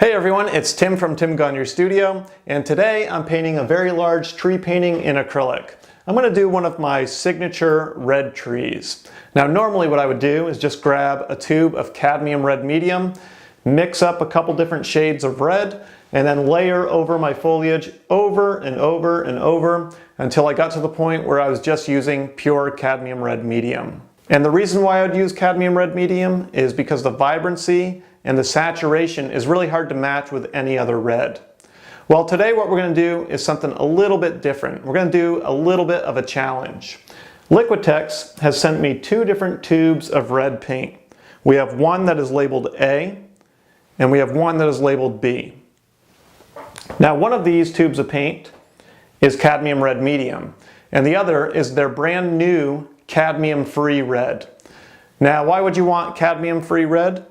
Hey everyone, it's Tim from Tim Gagnon Studio, and today I'm painting a very large tree painting in acrylic. I'm going to do one of my signature red trees. Now normally what I would do is just grab a tube of cadmium red medium, mix up a couple different shades of red, and then layer over my foliage over and over and over until I got to the point where I was just using pure cadmium red medium. And the reason why I would use cadmium red medium is because the vibrancy and the saturation is really hard to match with any other red. Well, today what we're going to do is something a little bit different. We're going to do a little bit of a challenge. Liquitex has sent me two different tubes of red paint. We have one that is labeled A, and we have one that is labeled B. Now, one of these tubes of paint is cadmium red medium, and the other is their brand new cadmium-free red. Now, why would you want cadmium-free red?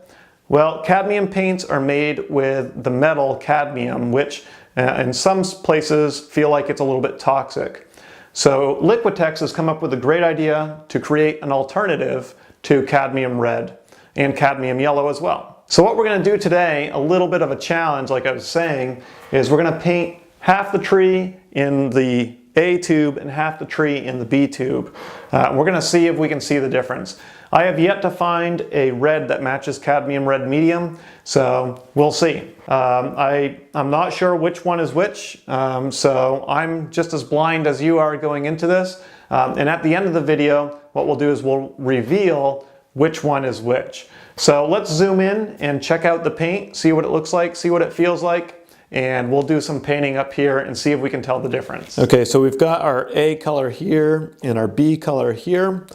Well, cadmium paints are made with the metal cadmium, which in some places feel like it's a little bit toxic. So Liquitex has come up with a great idea to create an alternative to cadmium red and cadmium yellow as well. So what we're going to do today, a little bit of a challenge like I was saying, is we're going to paint half the tree in the A tube and half the tree in the B tube. We're going to see if we can see the difference. I have yet to find a red that matches cadmium red medium, so we'll see. I'm not sure which one is which, so I'm just as blind as you are going into this. And at the end of the video, what we'll do is we'll reveal which one is which. So let's zoom in and check out the paint, see what it looks like, see what it feels like, and we'll do some painting up here and see if we can tell the difference. Okay, so we've got our A color here and our B color here.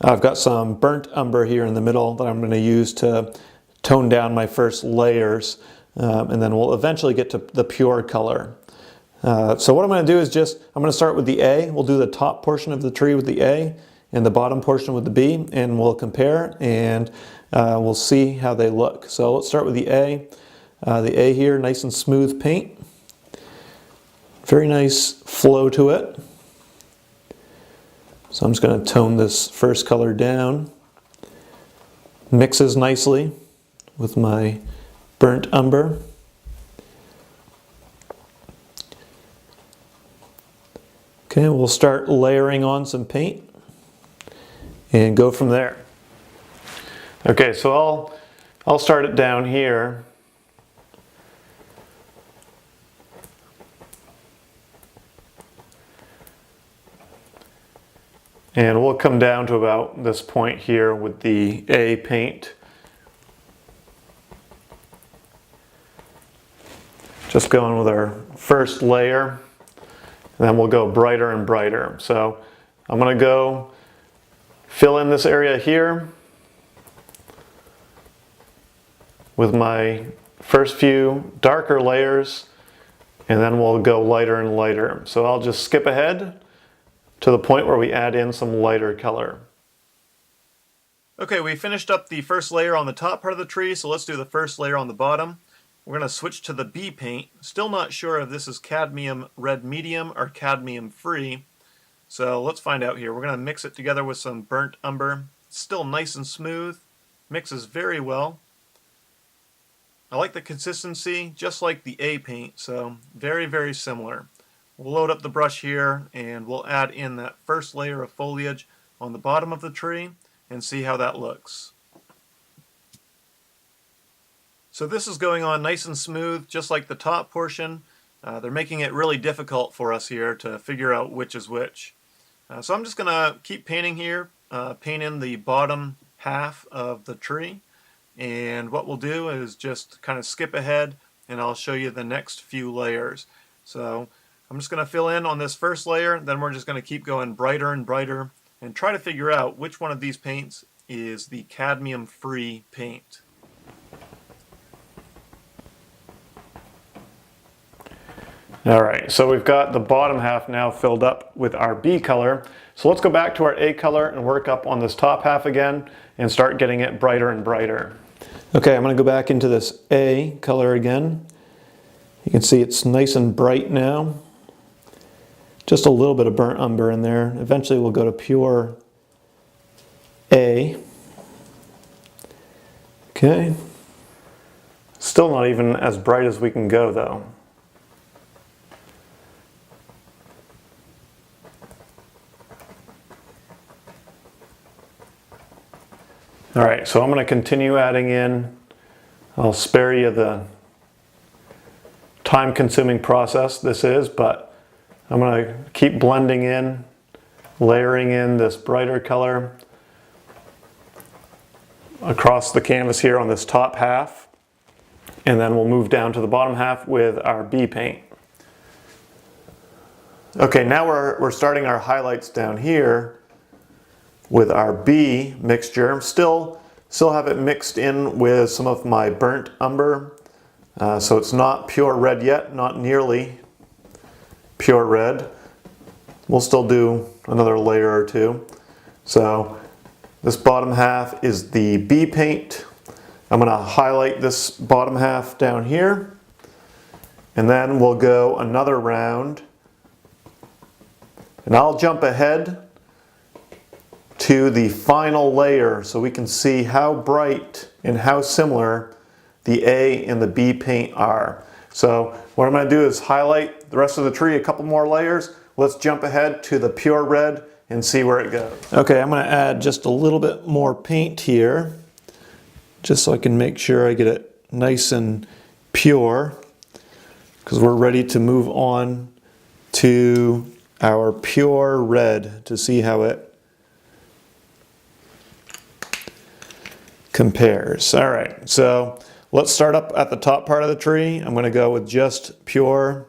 I've got some burnt umber here in the middle that I'm going to use to tone down my first layers, and then we'll eventually get to the pure color. So what I'm going to do is I'm going to start with the A. We'll do the top portion of the tree with the A and the bottom portion with the B, and we'll compare and we'll see how they look. So let's start with the A. The A here, nice and smooth paint. Very nice flow to it. So I'm just going to tone this first color down. Mixes nicely with my burnt umber. Okay, we'll start layering on some paint and go from there. Okay, so I'll start it down here. And we'll come down to about this point here with the A paint. Just going with our first layer, and then we'll go brighter and brighter. So I'm going to go fill in this area here with my first few darker layers, and then we'll go lighter and lighter. So I'll just skip ahead to the point where we add in some lighter color. Okay, we finished up the first layer on the top part of the tree, so let's do the first layer on the bottom. We're going to switch to the B paint. Still not sure if this is cadmium red medium or cadmium free, so let's find out here. We're going to mix it together with some burnt umber. It's still nice and smooth, mixes very well. I like the consistency, just like the A paint, so very, very similar. We'll load up the brush here and we'll add in that first layer of foliage on the bottom of the tree and see how that looks. So this is going on nice and smooth, just like the top portion. They're making it really difficult for us here to figure out which is which. So I'm just going to keep painting here, paint in the bottom half of the tree. And what we'll do is just kind of skip ahead and I'll show you the next few layers. So I'm just going to fill in on this first layer, then we're just going to keep going brighter and brighter and try to figure out which one of these paints is the cadmium-free paint. Alright, so we've got the bottom half now filled up with our B color. So let's go back to our A color and work up on this top half again and start getting it brighter and brighter. Okay, I'm going to go back into this A color again. You can see it's nice and bright now. Just a little bit of burnt umber in there. Eventually we'll go to pure A. Okay. Still not even as bright as we can go though. All right, so I'm going to continue adding in. I'll spare you the time-consuming process this is, but I'm going to keep blending in, layering in this brighter color across the canvas here on this top half, and then we'll move down to the bottom half with our B paint. Okay, now we're starting our highlights down here with our B mixture. Still have it mixed in with some of my burnt umber, so it's not pure red yet, not nearly pure red. We'll still do another layer or two. So this bottom half is the B paint. I'm going to highlight this bottom half down here, and then we'll go another round, and I'll jump ahead to the final layer so we can see how bright and how similar the A and the B paint are. So what I'm going to do is highlight the rest of the tree a couple more layers. Let's jump ahead to the pure red and see where it goes. Okay, I'm going to add just a little bit more paint here, just so I can make sure I get it nice and pure, because we're ready to move on to our pure red to see how it compares. All right, so let's start up at the top part of the tree. I'm going to go with just pure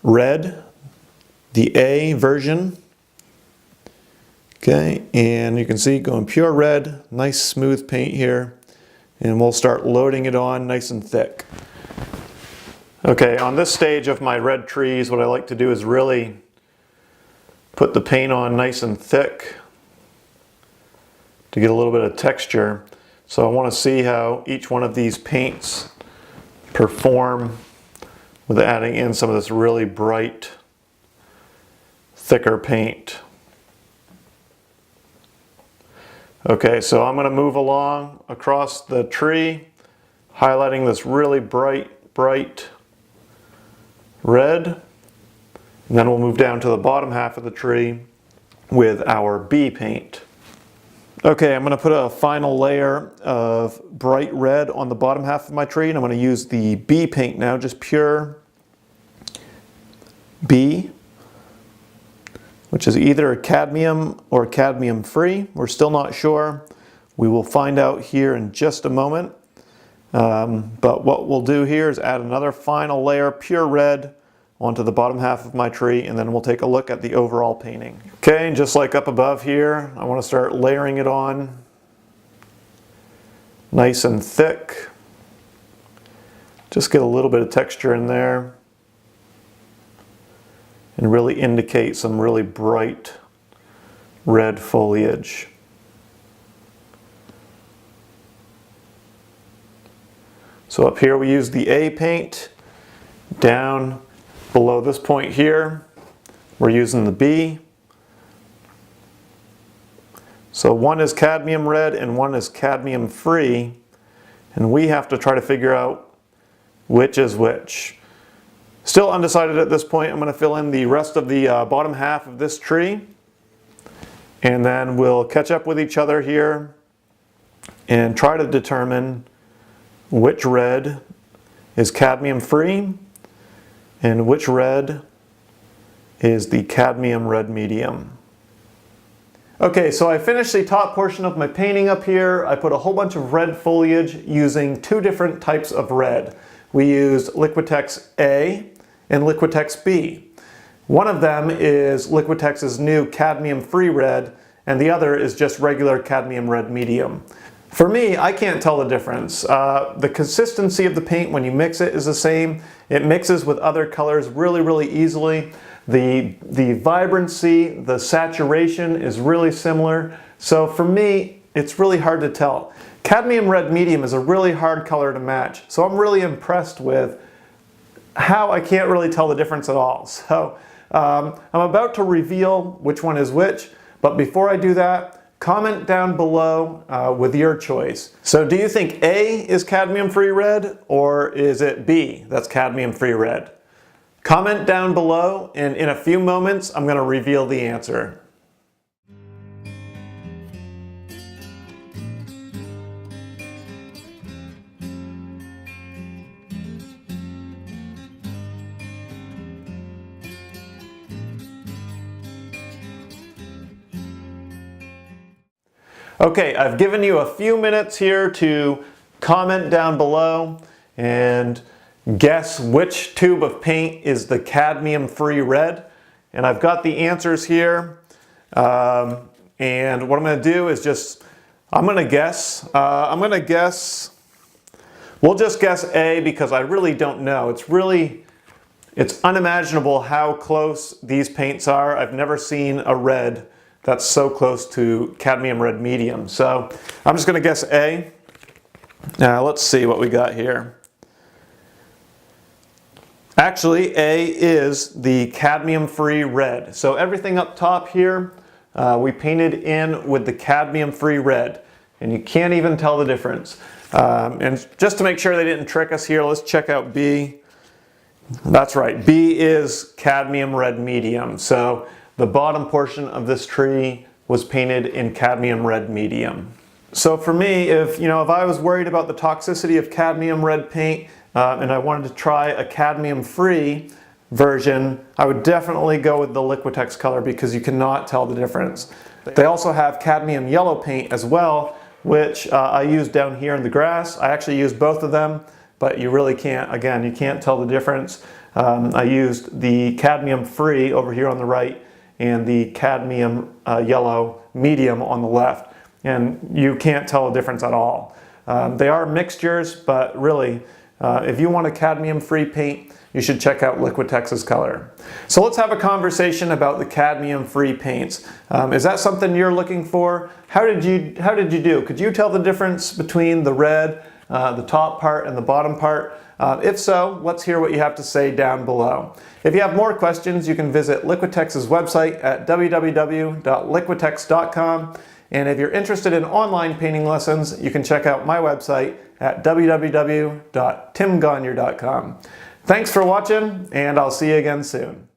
red, the A version. Okay, and you can see going pure red, nice smooth paint here, and we'll start loading it on nice and thick. Okay, on this stage of my red trees, what I like to do is really put the paint on nice and thick to get a little bit of texture. So I want to see how each one of these paints perform with adding in some of this really bright, thicker paint. Okay, so I'm going to move along across the tree, highlighting this really bright red, and then we'll move down to the bottom half of the tree with our B paint. Okay, I'm going to put a final layer of bright red on the bottom half of my tree, and I'm going to use the B paint now, just pure B, which is either a cadmium or cadmium-free. We're still not sure. We will find out here in just a moment. But what we'll do here is add another final layer, pure red, onto the bottom half of my tree, and then we'll take a look at the overall painting. Okay, and just like up above here, I want to start layering it on nice and thick. Just get a little bit of texture in there and really indicate some really bright red foliage. So up here we use the A paint. Down below this point here, we're using the B. So one is cadmium red and one is cadmium free, and we have to try to figure out which is which. Still undecided at this point. I'm going to fill in the rest of the bottom half of this tree, and then we'll catch up with each other here and try to determine which red is cadmium free and which red is the cadmium red medium. Okay, so I finished the top portion of my painting up here. I put a whole bunch of red foliage using two different types of red. We used Liquitex A and Liquitex B. One of them is Liquitex's new cadmium-free red, and the other is just regular cadmium red medium. For me, I can't tell the difference. The consistency of the paint when you mix it is the same. It mixes with other colors really easily. The vibrancy, the saturation is really similar. So for me, it's really hard to tell. Cadmium red medium is a really hard color to match. So I'm really impressed with how I can't really tell the difference at all. So I'm about to reveal which one is which, but before I do that, comment down below with your choice. So do you think A is cadmium-free red, or is it B that's cadmium-free red? Comment down below, and in a few moments I'm going to reveal the answer. Okay, I've given you a few minutes here to comment down below and guess which tube of paint is the cadmium-free red. And I've got the answers here. And what I'm going to do is I'm going to guess, we'll just guess A because I really don't know. It's unimaginable how close these paints are. I've never seen a red that's so close to cadmium red medium. So I'm just going to guess A. Now let's see what we got here. Actually, A is the cadmium-free red. So everything up top here, we painted in with the cadmium-free red. And you can't even tell the difference. And just to make sure they didn't trick us here, let's check out B. That's right, B is cadmium red medium. So the bottom portion of this tree was painted in cadmium red medium. So for me, if I was worried about the toxicity of cadmium red paint and I wanted to try a cadmium-free version, I would definitely go with the Liquitex color because you cannot tell the difference. They also have cadmium yellow paint as well, which I used down here in the grass. I actually used both of them, but you really can't, again, you can't tell the difference. I used the cadmium-free over here on the right and the cadmium yellow medium on the left. And you can't tell a difference at all. They are mixtures, but really, if you want a cadmium-free paint, you should check out Liquitex's color. So let's have a conversation about the cadmium-free paints. Is that something you're looking for? How did you do? Could you tell the difference between the red, the top part, and the bottom part? If so, let's hear what you have to say down below. If you have more questions, you can visit Liquitex's website at www.liquitex.com. And if you're interested in online painting lessons, you can check out my website at www.timgagnon.com. Thanks for watching, and I'll see you again soon.